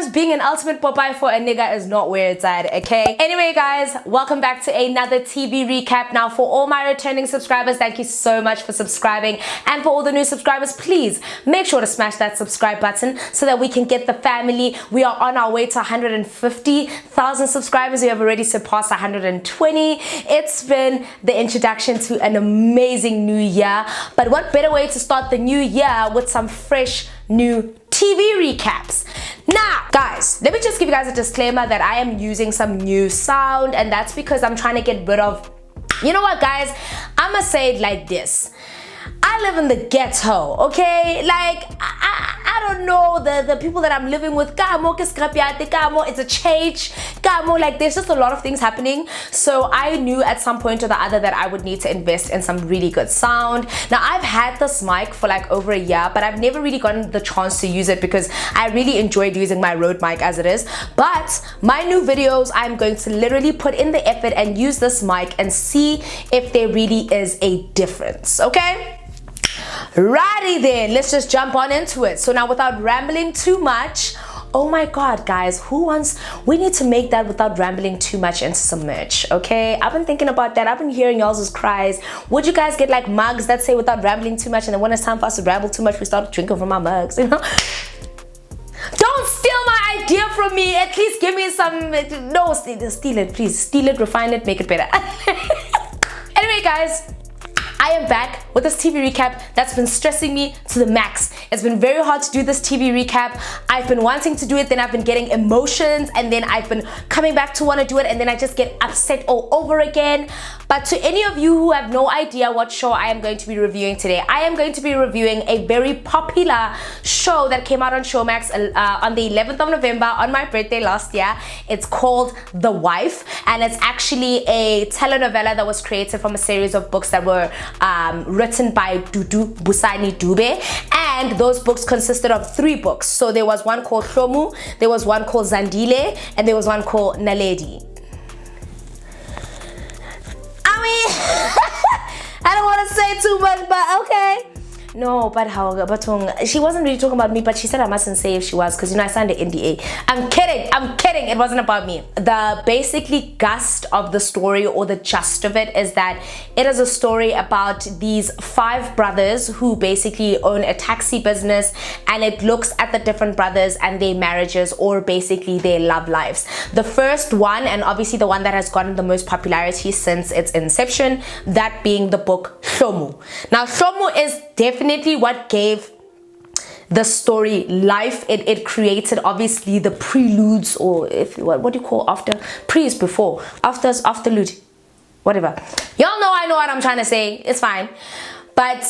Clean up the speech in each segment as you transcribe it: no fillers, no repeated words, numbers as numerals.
sometimes being an ultimate Popeye for a nigga is not where it's at, okay? Anyway, guys, welcome back to another TV recap. Now, for all my returning subscribers, thank you so much for subscribing. And for all the new subscribers, please make sure to smash that subscribe button so that we can get the family. We are on our way to 150,000 subscribers. We have already surpassed 120. It's been the introduction to an amazing new year. But what better way to start the new year with some fresh new TV recaps. Now, guys, let me just give you guys a disclaimer that I am using some new sound, and that's because I'm trying to get rid of, you know what, guys, I'ma say it like this. I live in the ghetto, okay? Like, I don't know the people that I'm living with. It's a change. Like, there's just a lot of things happening. So I knew at some point or the other that I would need to invest in some really good sound. Now, I've had this mic for like over a year, but I've never really gotten the chance to use it because I really enjoyed using my Rode mic as it is. But my new videos, I'm going to literally put in the effort and use this mic and see if there really is a difference, okay? Righty then, let's just jump on into it. So now, without rambling too much, oh my god, guys, we need to make that without rambling too much into some merch, okay? I've been thinking about that. I've been hearing y'all's cries. Would you guys get like mugs that say without rambling too much, and then when it's time for us to ramble too much, we start drinking from our mugs, you know? Don't steal my idea from me. At least give me some. No, steal it, please. Steal it, refine it, make it better. Anyway, guys, I am back with this TV recap that's been stressing me to the max. It's been very hard to do this TV recap. I've been wanting to do it, then I've been getting emotions, and then I've been coming back to want to do it, and then I just get upset all over again. But to any of you who have no idea what show I am going to be reviewing today, I am going to be reviewing a very popular show that came out on Showmax on the 11th of November on my birthday last year. It's called The Wife, and it's actually a telenovela that was created from a series of books that were written by Dudu Busani Dube, and those books consisted of 3 books. So there was one called Mahlomu, there was one called Zandile, and there was one called Naledi. I mean, I don't want to say too much, but okay. No, but she wasn't really talking about me, but she said I mustn't say if she was, because, you know, I signed an NDA. I'm kidding, it wasn't about me. The basically gist of the story, or the gist of it, is that it is a story about these 5 brothers who basically own a taxi business, and it looks at the different brothers and their marriages, or basically their love lives. The first one, and obviously the one that has gotten the most popularity since its inception, that being the book Mahlomu. Now, Mahlomu is definitely what gave the story life. It created obviously the preludes, or what do you call after? Pre is before, after is afterlude, whatever. Y'all know I know what I'm trying to say. It's fine. But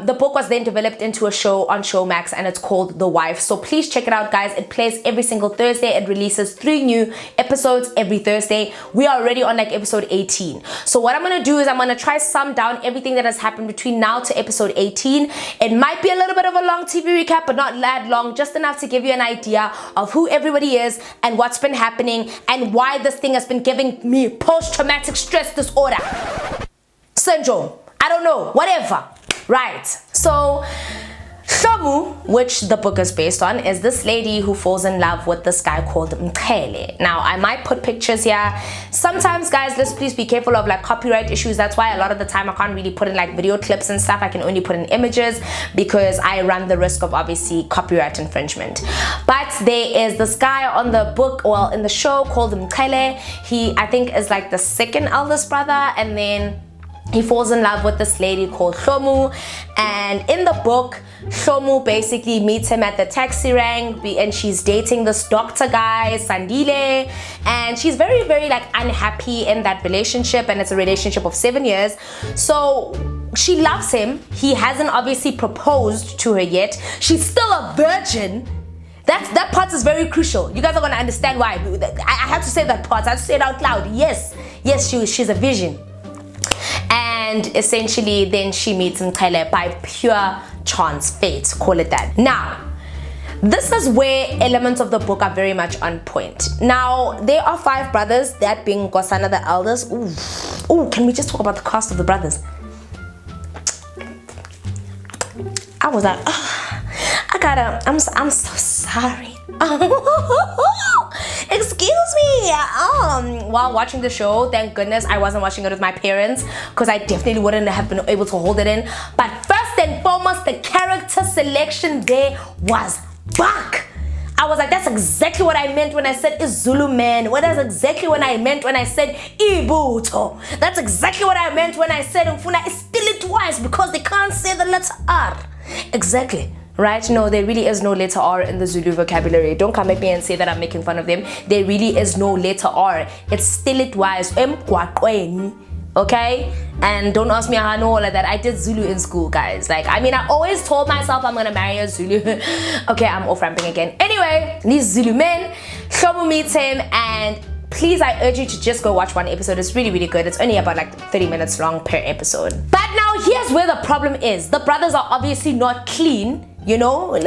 the book was then developed into a show on Showmax, and it's called The Wife. So please check it out, guys. It plays every single Thursday. It releases 3 new episodes every Thursday. We are already on like episode 18. So what I'm going to do is I'm going to try sum down everything that has happened between now to episode 18. It might be a little bit of a long TV recap, but not that long, just enough to give you an idea of who everybody is and what's been happening and why this thing has been giving me post-traumatic stress disorder syndrome. I don't know, whatever, right? So Mahlomu, which the book is based on, is this lady who falls in love with this guy called Mqele. Now, I might put pictures here. Sometimes, guys, let's please be careful of like copyright issues. That's why a lot of the time I can't really put in like video clips and stuff. I can only put in images because I run the risk of obviously copyright infringement. But there is this guy on the book, well, in the show, called Mqele. He, I think, is like the 2nd eldest brother, and then he falls in love with this lady called Mahlomu, and in the book, Mahlomu basically meets him at the taxi rank, and she's dating this doctor guy, Zandile, and she's very, very like unhappy in that relationship, and it's a relationship of 7 years. So she loves him. He hasn't obviously proposed to her yet. She's still a virgin. That part is very crucial. You guys are gonna understand why. I have to say that part. I have to say it out loud. Yes, she's a virgin. And essentially then she meets Mqele by pure chance, fate, call it that. Now, this is where elements of the book are very much on point. Now, there are 5 brothers, that being Nkosana the eldest. Ooh, can we just talk about the cast of the brothers? I was like, oh, I'm so sorry. Excuse me. While watching the show, thank goodness I wasn't watching it with my parents, because I definitely wouldn't have been able to hold it in. But first and foremost, the character selection there was back. I was like, that's exactly what I meant when I said Zulu man. Well, that's exactly what I meant when I said Ibuto. That's exactly what I meant when I said Mfuna still it twice, because they can't say the letter R. Exactly. Right? No, there really is no letter R in the Zulu vocabulary. Don't come at me and say that I'm making fun of them. There really is no letter R. It's still it wise. Okay? And don't ask me how I know all of that. I did Zulu in school, guys. Like, I mean, I always told myself I'm gonna marry a Zulu. Okay, I'm off ramping again. Anyway, these Zulu men, Shomu meets him, and please, I urge you to just go watch one episode. It's really, really good. It's only about like 30 minutes long per episode. But now here's where the problem is. The brothers are obviously not clean, you know,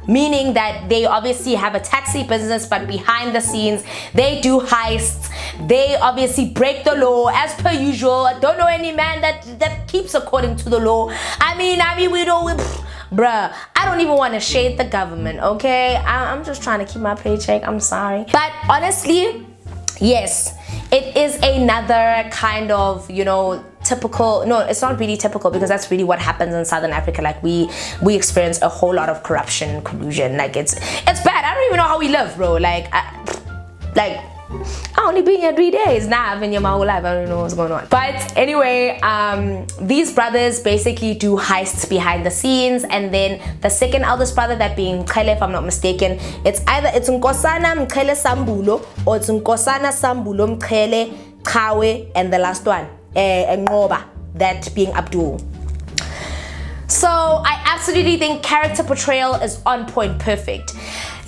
meaning that they obviously have a taxi business, but behind the scenes, they do heists. They obviously break the law as per usual. I don't know any man that keeps according to the law. I mean, we don't... Bruh, I don't even want to shade the government, okay? I'm just trying to keep my paycheck. I'm sorry. But honestly, yes, it is another kind of, you know, typical... No, it's not really typical, because that's really what happens in Southern Africa. Like, we experience a whole lot of corruption and collusion. Like, it's bad. I don't even know how we live, bro. Like, I only been here 3 days. Nah, I've been here my whole life. I don't know what's going on. But anyway, these brothers basically do heists behind the scenes, and then the second eldest brother, that being Mkhele, if I'm not mistaken, it's either Nkosana Mkhele Sambulo, or it's Nkosana Sambulo Mkhele Kawe, and the last one, Ngoba, that being Abdul. So I absolutely think character portrayal is on point, perfect.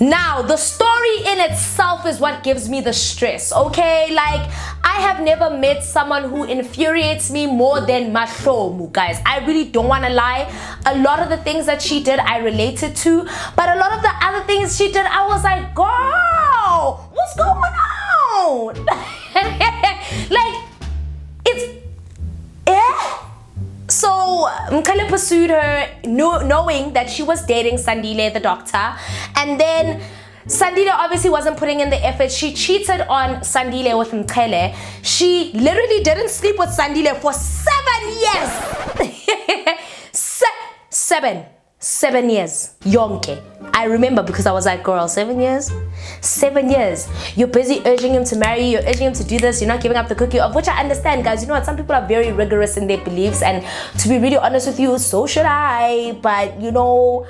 Now, the story in itself is what gives me the stress, okay? Like, I have never met someone who infuriates me more than Mahlomu, guys. I really don't want to lie. A lot of the things that she did, I related to. But a lot of the other things she did, I was like, girl, what's going on? Like, it's... So Mkhele pursued her, knowing that she was dating Sandile, the doctor, and then Sandile obviously wasn't putting in the effort. She cheated on Sandile with Mkhele. She literally didn't sleep with Sandile for 7 years. 7 years. Yonke. I remember, because I was like, girl, 7 years? 7 years. You're busy urging him to marry you, you're urging him to do this, you're not giving up the cookie, of which I understand, guys. You know what? Some people are very rigorous in their beliefs, and to be really honest with you, so should I. But, you know,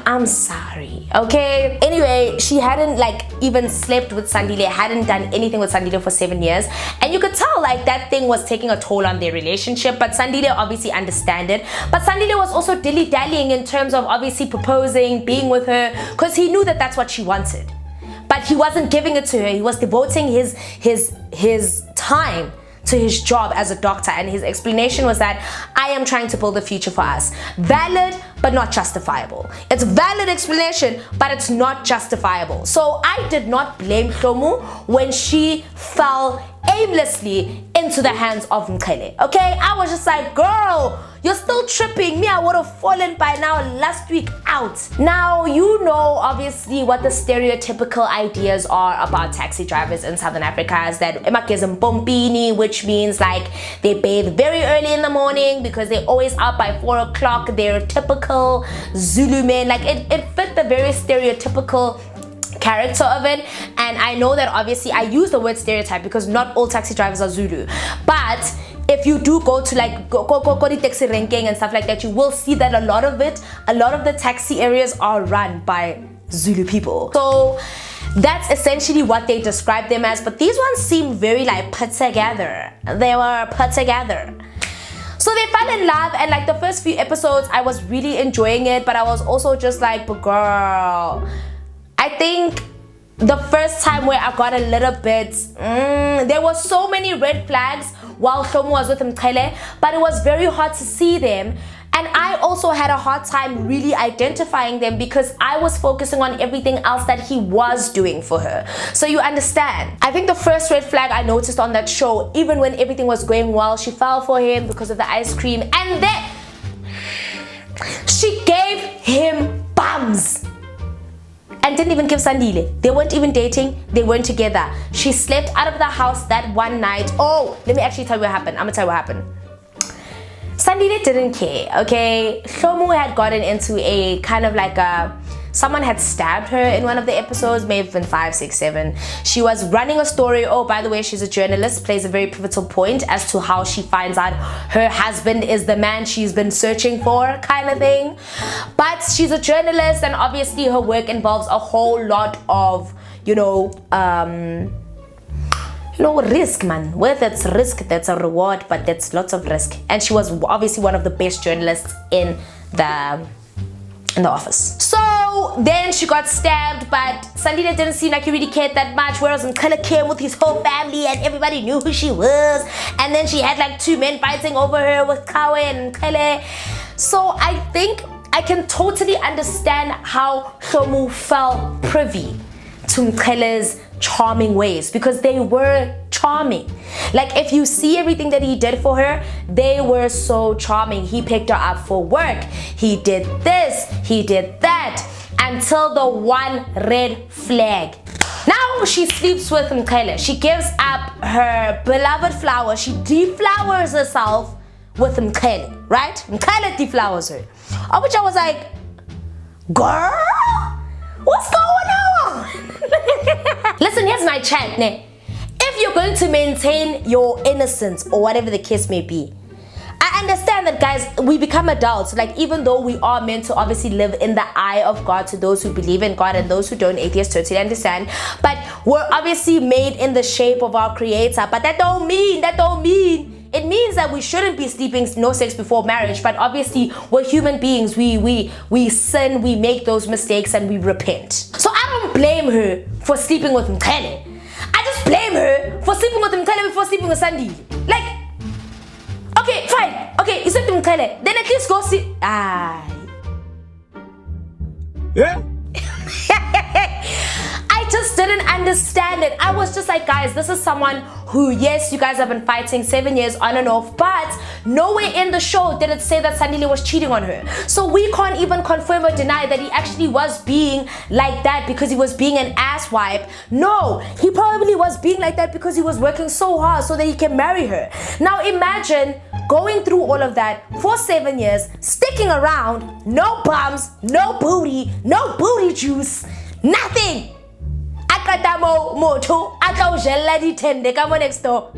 I'm sorry, okay? Anyway, she hadn't like even slept with Sandile, hadn't done anything with Sandile for 7 years, and you could tell like that thing was taking a toll on their relationship. But Sandile obviously understood it. But Sandile was also dilly-dallying in terms of obviously proposing, being with her, because he knew that that's what she wanted. But he wasn't giving it to her. He was devoting his time to his job as a doctor, and his explanation was that I am trying to build a future for us. Valid, but not justifiable. It's a valid explanation, but it's not justifiable. So I did not blame Mahlomu when she fell aimlessly into the hands of Mkhele. Okay, I was just like, girl, you're still tripping. Me, I would have fallen by now last week out. Now, you know obviously what the stereotypical ideas are about taxi drivers in Southern Africa, is that emakeza mpompini, which means like they bathe very early in the morning because they're always out by 4 o'clock. They're typical Zulu men. Like it fit the very stereotypical character of it. And I know that obviously I use the word stereotype because not all taxi drivers are Zulu, but if you do go to like go taxi ranking and stuff like that, you will see that a lot of the taxi areas are run by Zulu people. So that's essentially what they describe them as. But these ones seem very like put together. They were put together. So they fell in love, and like the first few episodes I was really enjoying it, but I was also just like, but girl, I think the first time where I got a little bit, there were so many red flags while Shomu was with Mkhele, but it was very hard to see them. And I also had a hard time really identifying them because I was focusing on everything else that he was doing for her. So you understand. I think the first red flag I noticed on that show, even when everything was going well, she fell for him because of the ice cream, and then she gave him bums. and didn't even give Sandile. They weren't even dating. They weren't together. She slept out of the house that one night. Oh, let me actually tell you what happened. I'm gonna tell you what happened. Sandile didn't care, okay? Mahlomu had gotten into a kind of like a... Someone had stabbed her in one of the episodes, may have been 5, 6, 7. She was running a story. Oh, by the way, she's a journalist, plays a very pivotal point as to how she finds out her husband is the man she's been searching for, kind of thing. But she's a journalist, and obviously her work involves a whole lot of, risk, man. Whether it's risk, that's a reward, but that's lots of risk. And she was obviously one of the best journalists in the office. So then she got stabbed, but Sandile didn't seem like he really cared that much, whereas Nkele came with his whole family and everybody knew who she was. And then she had like 2 men fighting over her with Kawe and Nkele. So I think I can totally understand how Mahlomu fell privy to Nkele's charming ways, because they were charming. Like, if you see everything that he did for her, they were so charming. He picked her up for work, he did this, he did that, until the one red flag. Now she sleeps with Nkele. She gives up her beloved flower. She deflowers herself with Nkele, right? Nkele deflowers her. Of which I was like, girl, what's going on? Listen, here's my chant, ne? If you're going to maintain your innocence or whatever the case may be, I understand that, guys, we become adults. Like, even though we are meant to obviously live in the eye of God to those who believe in God, and those who don't, atheists totally understand. But we're obviously made in the shape of our Creator. But that don't mean. It means that we shouldn't be sleeping, no sex before marriage. But obviously, we're human beings. We sin, we make those mistakes, and we repent. So I don't blame her for sleeping with Nkele. I just blame her for sleeping with Nkele before sleeping with Sandile. Like, okay, fine. Okay, you slept with Nkele. Then at least go see. Yeah. I just didn't understand it. I was just like, guys, this is someone who, yes, you guys have been fighting 7 years on and off, but nowhere in the show did it say that Sandile was cheating on her. So we can't even confirm or deny that he actually was being like that because he was being an asswipe. No, he probably was being like that because he was working so hard so that he can marry her. Now imagine going through all of that for 7 years, sticking around, no bums, no booty juice, nothing. Come on next door.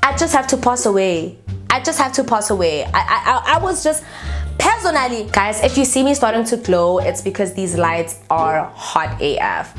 I just have to pass away. I was just, personally, guys, if you see me starting to glow, it's because these lights are hot AF.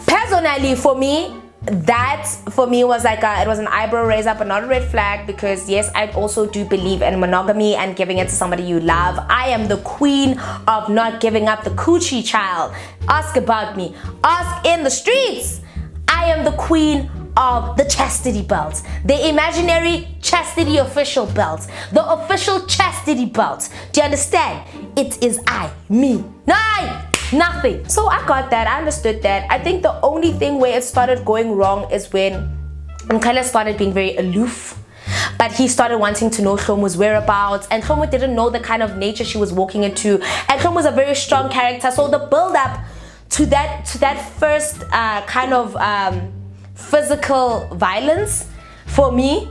Personally, for me, that was like it was an eyebrow raiser, but not a red flag, because yes, I also do believe in monogamy and giving it to somebody you love. I am the queen of not giving up the coochie, child. Ask about me. Ask in the streets. I am the queen of the chastity belt, the imaginary chastity official belt, the official chastity belt. Do you understand? It is I, me, nothing. So I got that, I understood that. I think the only thing where it started going wrong is when Nkele started being very aloof, but he started wanting to know Mahlomu's whereabouts, and Mahlomu didn't know the kind of nature she was walking into, and Mahlomu was a very strong character. So the build up to that first kind of physical violence, for me,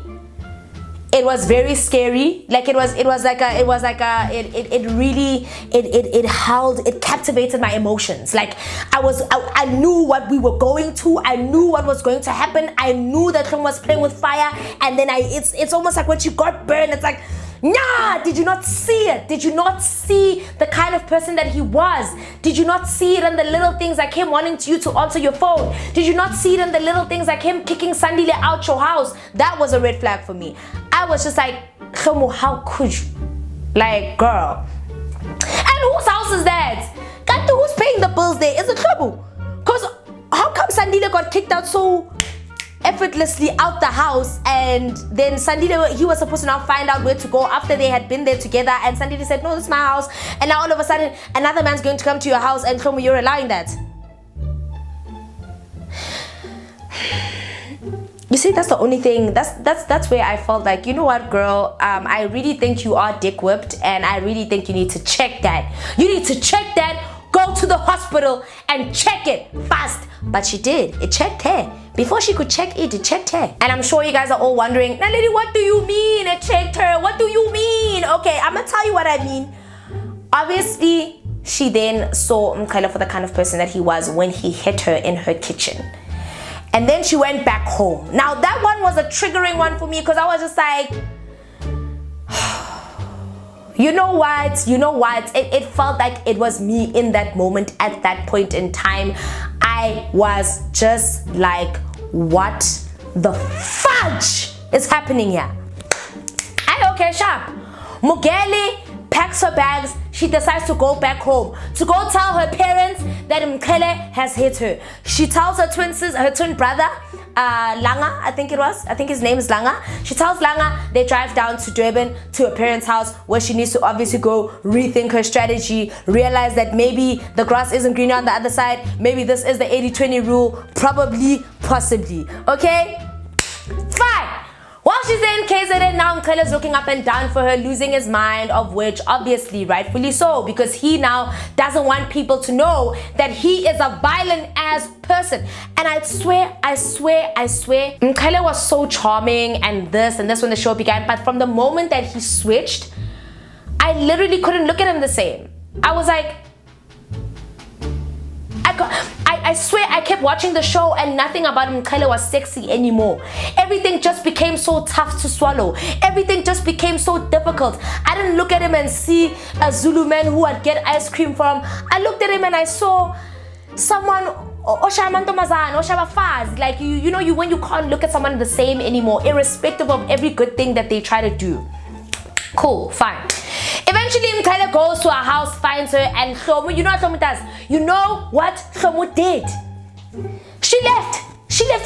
it was very scary. Like it captivated my emotions. Like I knew what we were going to. I knew what was going to happen. I knew that Mahlomu was playing with fire, and then it's almost like when she got burned, it's like, nah, did you not see it? Did you not see the kind of person that he was? Did you not see it in the little things like him wanting you to answer your phone? Did you not see it in the little things like him kicking Sandile out your house? That was a red flag for me. I was just like, Mahlomu, how could you? Like, girl. And whose house is that? God, who's paying the bills there? Is it Mahlomu? Because how come Sandile got kicked out so effortlessly out the house, and then Sandile, he was supposed to now find out where to go after they had been there together, and Sandile said, no, this is my house, and now all of a sudden another man's going to come to your house, and Mahlomu, you're allowing that? You see, that's the only thing. That's where I felt like, you know what, girl, I really think you are dick whipped, and I really think you need to check that. You need to check that. Go to the hospital and check it fast. But she did. It checked her. Before she could check it, it checked her. And I'm sure you guys are all wondering, Naledi, what do you mean it checked her? What do you mean? Okay, I'm gonna tell you what I mean. Obviously, she then saw Mkhala for the kind of person that he was when he hit her in her kitchen. And then she went back home. Now that one was a triggering one for me, because I was just like, you know what? It felt like it was me in that moment at that point in time. I was just like, what the fudge is happening here? Okay, sharp. Mugeli packs her bags. She decides to go back home to go tell her parents that Mkhala has hit her. She tells her twin brother, Langa, I think his name is Langa. She tells Langa they drive down to Durban to her parents' house, where she needs to obviously go rethink her strategy, realize that maybe the grass isn't greener on the other side, maybe this is the 80-20 rule, probably, possibly, okay? Fine. While she's in KZN, now Mkhala's looking up and down for her, losing his mind, of which obviously rightfully so, because he now doesn't want people to know that he is a violent ass person. And I swear, Mkhala was so charming and this when the show began, but from the moment that he switched, I literally couldn't look at him the same. I was like, I swear I kept watching the show and nothing about Mkhala was sexy anymore. Everything just became so tough to swallow. Everything just became so difficult. I didn't look at him and see a Zulu man who I'd get ice cream from. I looked at him and I saw someone, like you know, when you can't look at someone the same anymore, irrespective of every good thing that they try to do. Cool, fine. Eventually, Mkhala goes to her house, finds her, and Mahlomu, you know what Mahlomu does? You know what Mahlomu did? She left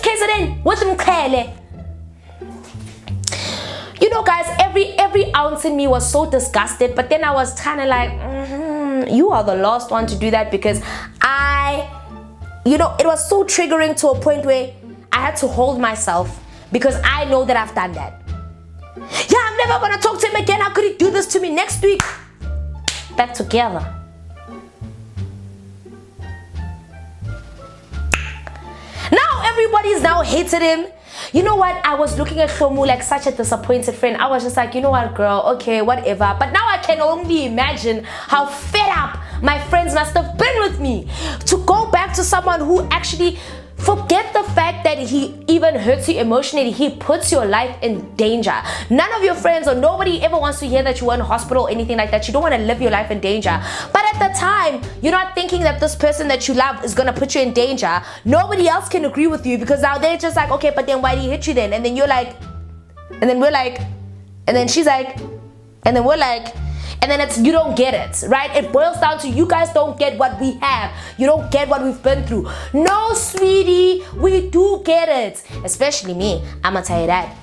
KZN with Mkhala. You know, guys, every ounce in me was so disgusted, but then I was kind of like, you are the last one to do that, because it was so triggering to a point where I had to hold myself, because I know that I've done that. Yeah, I'm never gonna talk to him again. How could he do this to me? Next week, back together. Now everybody's now hated him. You know what? I was looking at Mahlomu like such a disappointed friend. I was just like, you know what, girl? Okay, whatever. But now I can only imagine how fed up my friends must have been with me to go back to someone who actually, forget the fact that he even hurts you emotionally, he puts your life in danger. None of your friends or nobody ever wants to hear that you were in hospital or anything like that. You don't want to live your life in danger. But at the time, you're not thinking that this person that you love is going to put you in danger. Nobody else can agree with you, because now they're just like, okay, but then why did he hit you then? And then you're like, and then we're like, and then she's like, and then we're like, and then it's, you don't get it, right? It boils down to, you guys don't get what we have. You don't get what we've been through. No, sweetie, we do get it. Especially me, I'm gonna tell you that.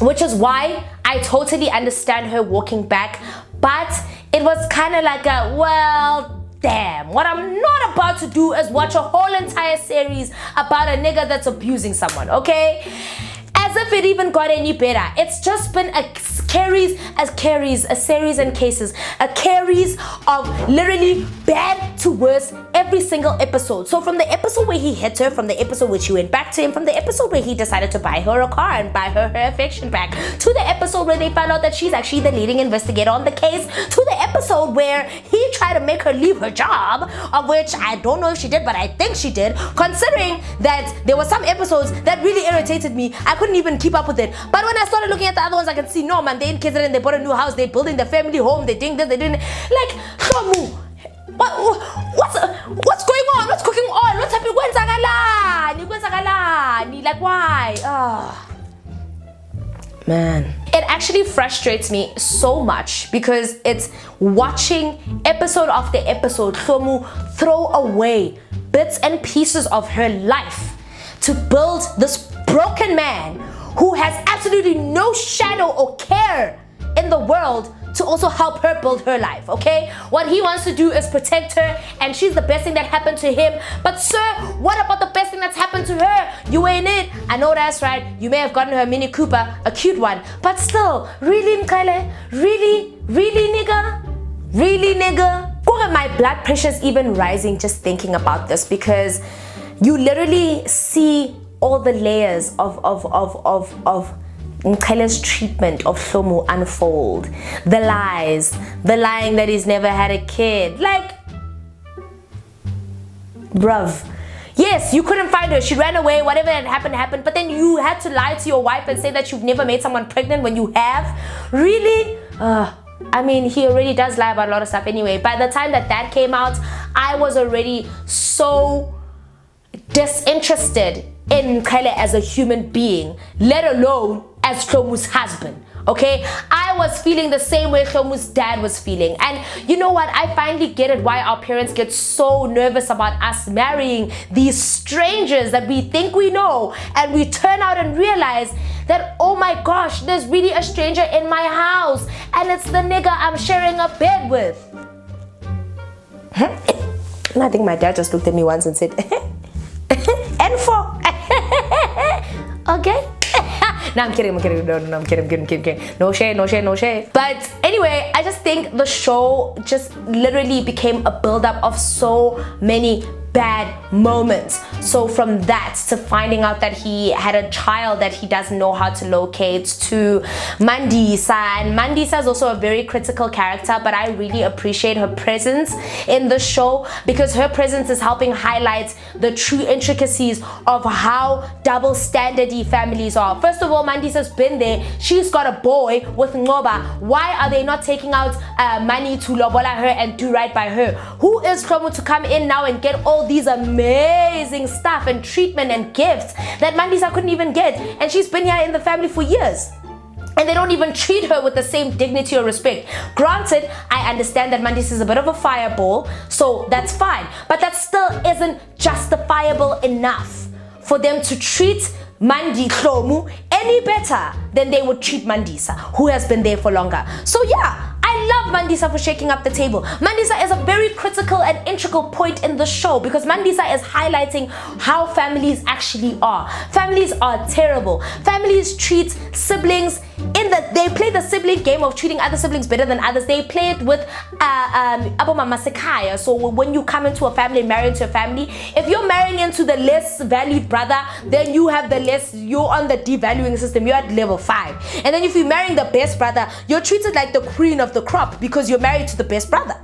Which is why I totally understand her walking back. But it was kind of like a, well, damn. What I'm not about to do is watch a whole entire series about a nigga that's abusing someone, okay? As if it even got any better. It's just been a series and cases, a series of literally bad to worse every single episode. So from the episode where he hit her, from the episode where she went back to him, from the episode where he decided to buy her a car and buy her affection back, to the episode where they found out that she's actually the leading investigator on the case, to the episode where he tried to make her leave her job, of which I don't know if she did, but I think she did, considering that there were some episodes that really irritated me. I couldn't even keep up with it. But when I started looking at the other ones, I could see, no man, they in KZN, they bought a new house, they're building their family home, they're doing this, they're doing it. Like, Mahlomu, what's going on? What's cooking on? What's happening? Like, why? Man, it actually frustrates me so much, because it's watching episode after episode Mahlomu throw away bits and pieces of her life to build this broken man who has absolutely no shadow or care in the world to also help her build her life, okay? What he wants to do is protect her, and she's the best thing that happened to him. But sir, what about the best thing that's happened to her? You ain't it. I know that's right. You may have gotten her a Mini Cooper, a cute one, but still, really, Mkele? Really, nigga? Really, nigga? My blood pressure's even rising just thinking about this, because you literally see all the layers of Mkele's treatment of Mahlomu unfold. The lies, the lying that he's never had a kid. Like, bruv. Yes, you couldn't find her. She ran away. Whatever had happened. But then you had to lie to your wife and say that you've never made someone pregnant when you have. Really? I mean, he already does lie about a lot of stuff anyway. By the time that came out, I was already so disinterested in Mkele as a human being, let alone as Mahlomu's husband. Okay, I was feeling the same way Mahlomu's dad was feeling. And you know what, I finally get it why our parents get so nervous about us marrying these strangers that we think we know, and we turn out and realize that, oh my gosh, there's really a stranger in my house, and it's the nigga I'm sharing a bed with. And I think my dad just looked at me once and said, N4. Okay. No, I'm kidding. No, I'm kidding. No shade. But anyway, I just think the show just literally became a build-up of so many bad moments. So from that to finding out that he had a child that he doesn't know how to locate, to Mandisa. And Mandisa is also a very critical character, but I really appreciate her presence in the show, because her presence is helping highlight the true intricacies of how double standardy families are. First of all, Mandisa's been there. She's got a boy with Ngoba. Why are they not taking out money to lobola her and do right by her? Who is Mahlomu to come in now and get all these amazing stuff and treatment and gifts that Mandisa couldn't even get? And she's been here in the family for years, and they don't even treat her with the same dignity or respect. Granted, I understand that Mandisa is a bit of a fireball, so that's fine, but that still isn't justifiable enough for them to treat Mahlomu any better than they would treat Mandisa, who has been there for longer. So yeah, I love Mandisa for shaking up the table. Mandisa is a very critical and integral point in the show, because Mandisa is highlighting how families actually are. Families are terrible. Families treat siblings they play the sibling game of treating other siblings better than others. They play it with abomama sekhaya. So when you come into a family, marry into a family, if you're marrying into the less valued brother, then you're on the devaluing system. You're at level 5. And then if you're marrying the best brother, you're treated like the queen of the crop because you're married to the best brother.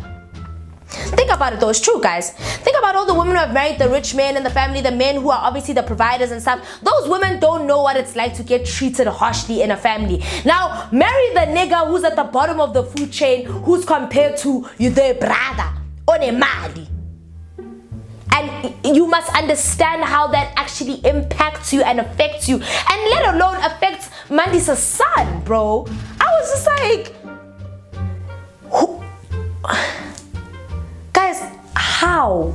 Think about it though, it's true, guys. Think about all the women who have married the rich men in the family, the men who are obviously the providers and stuff. Those women don't know what it's like to get treated harshly in a family. Now, marry the nigga who's at the bottom of the food chain, who's compared to their brother on a mali. And you must understand how that actually impacts you and affects you, and let alone affects Mandisa's son, bro. I was just like, guys, how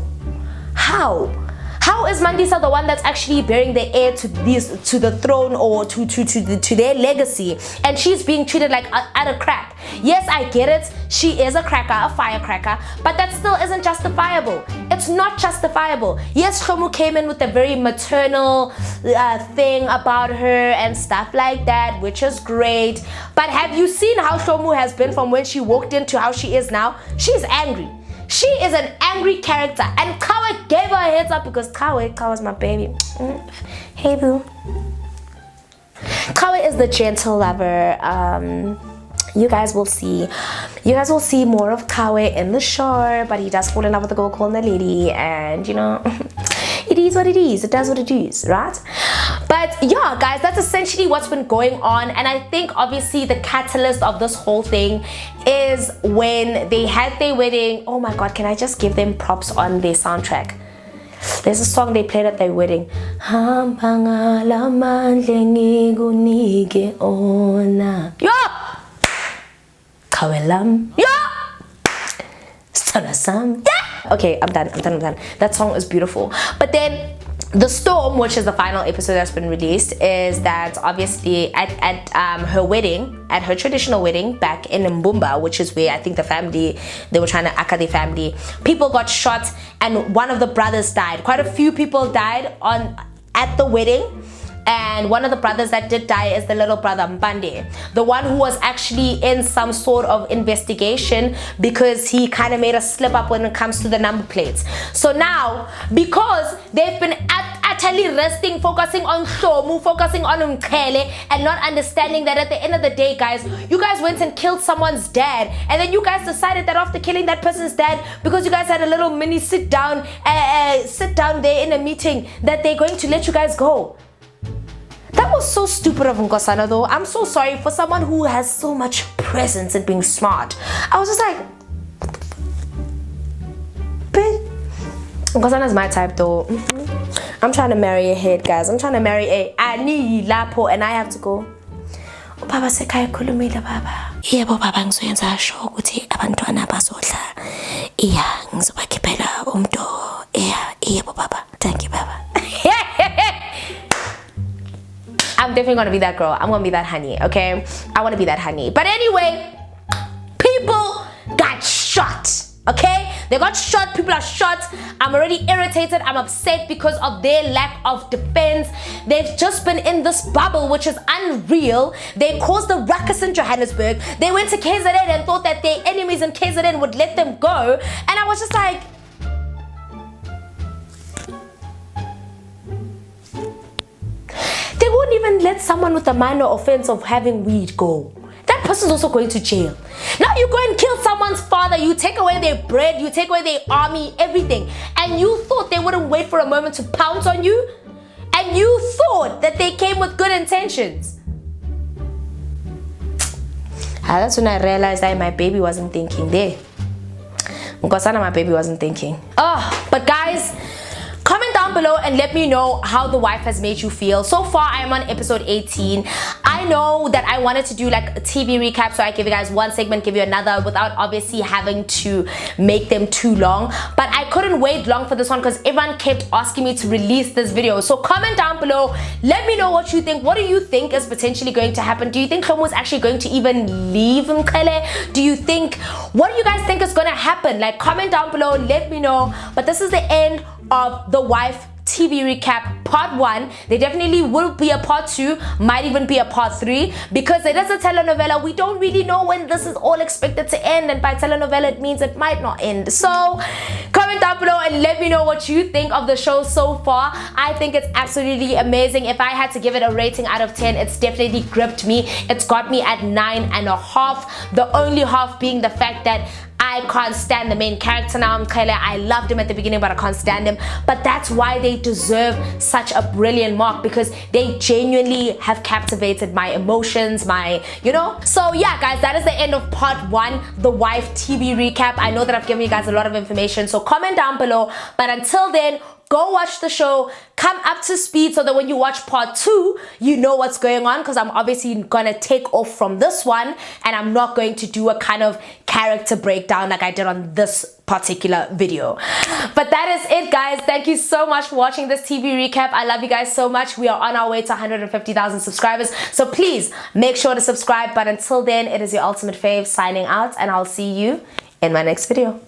is Mandisa the one that's actually bearing the heir to the throne, or to their legacy, and she's being treated like utter crap? Yes, I get it, she is a cracker, a firecracker, but that still isn't justifiable. It's not justifiable. Yes, Mahlomu came in with a very maternal thing about her and stuff like that, which is great, but have you seen how Mahlomu has been from when she walked in to how she is now? She's angry. She is an angry character, and Kawe gave her a heads up, because Kawe's my baby. Hey boo. Kawe is the gentle lover. You guys will see more of Kawe in the show, but he does fall in love with a girl called Naledi, and it is what it is. It does what it is, right? But yeah, guys, that's essentially what's been going on. And I think obviously the catalyst of this whole thing is when they had their wedding. Oh my god, can I just give them props on their soundtrack? There's a song they played at their wedding. Yeah! Kawelam. Yeah! Sanasam. Yeah! Okay, I'm done. That song is beautiful. But then the storm, which is the final episode that's been released, is that obviously at her wedding, at her traditional wedding back in Mbumba, which is where I think the family, they were trying to aka the family, people got shot and one of the brothers died. Quite a few people died at the wedding. And one of the brothers that did die is the little brother Mbande, the one who was actually in some sort of investigation because he kind of made a slip up when it comes to the number plates. So now, because they've been utterly resting, focusing on Mahlomu, focusing on Mkele, and not understanding that at the end of the day, guys, you guys went and killed someone's dad, and then you guys decided that after killing that person's dad, because you guys had a little mini sit down there in a meeting, that they're going to let you guys go. That was so stupid of Nkosana though. I'm so sorry for someone who has so much presence and being smart. I was just like, Nkosana's my type though. I'm trying to marry a head, guys. I'm trying to marry a Ani Lapo, and I have to go. Baba sekhaya khulumile baba. Yebo baba ngizoyenza sure ukuthi abantwana bazodla. Iya ngizobakhiphela umdo. Yebo baba. Thank you baba. I'm definitely gonna be that girl. I'm gonna be that honey, okay? I wanna be that honey. But anyway, people got shot, okay? They got shot, people are shot. I'm already irritated, I'm upset because of their lack of defense. They've just been in this bubble, which is unreal. They caused the ruckus in Johannesburg. They went to KZN and thought that their enemies in KZN would let them go. And I was just like, they won't even let someone with a minor offense of having weed go. That person's also going to jail. Now you go and kill someone's father, you take away their bread, you take away their army, everything. And you thought they wouldn't wait for a moment to pounce on you? And you thought that they came with good intentions? That's when I realized that my baby wasn't thinking there. Nkosana, my baby wasn't thinking. Oh, but guys, comment down below and let me know how The Wife has made you feel. So far, I am on episode 18. I know that I wanted to do like a TV recap, so I give you guys one segment, give you another, without obviously having to make them too long. But I couldn't wait long for this one because everyone kept asking me to release this video. So comment down below, let me know what you think. What do you think is potentially going to happen? Do you think Mahlomu is actually going to even leave Mkele? Do you think, what do you guys think is going to happen? Like, comment down below, let me know. But this is the end of The Wife TV recap part 1. There definitely will be a part 2, might even be a part 3, because it is a telenovela. We don't really know when this is all expected to end, and by telenovela it means it might not end. So comment down below and let me know what you think of the show so far. I think it's absolutely amazing. If I had to give it a rating out of 10, it's definitely gripped me. It's got me at 9.5, the only half being the fact that I can't stand the main character now, Mallela. I loved him at the beginning, but I can't stand him. But that's why they deserve such a brilliant mark, because they genuinely have captivated my emotions, you know? So yeah, guys, that is the end of part 1, The Wife TV recap. I know that I've given you guys a lot of information, so comment down below. But until then, go watch the show, come up to speed so that when you watch part 2, you know what's going on, because I'm obviously gonna take off from this one and I'm not going to do a kind of character breakdown like I did on this particular video. But that is it, guys. Thank you so much for watching this TV recap. I love you guys so much. We are on our way to 150,000 subscribers, so please make sure to subscribe. But until then, it is your ultimate fave signing out, and I'll see you in my next video.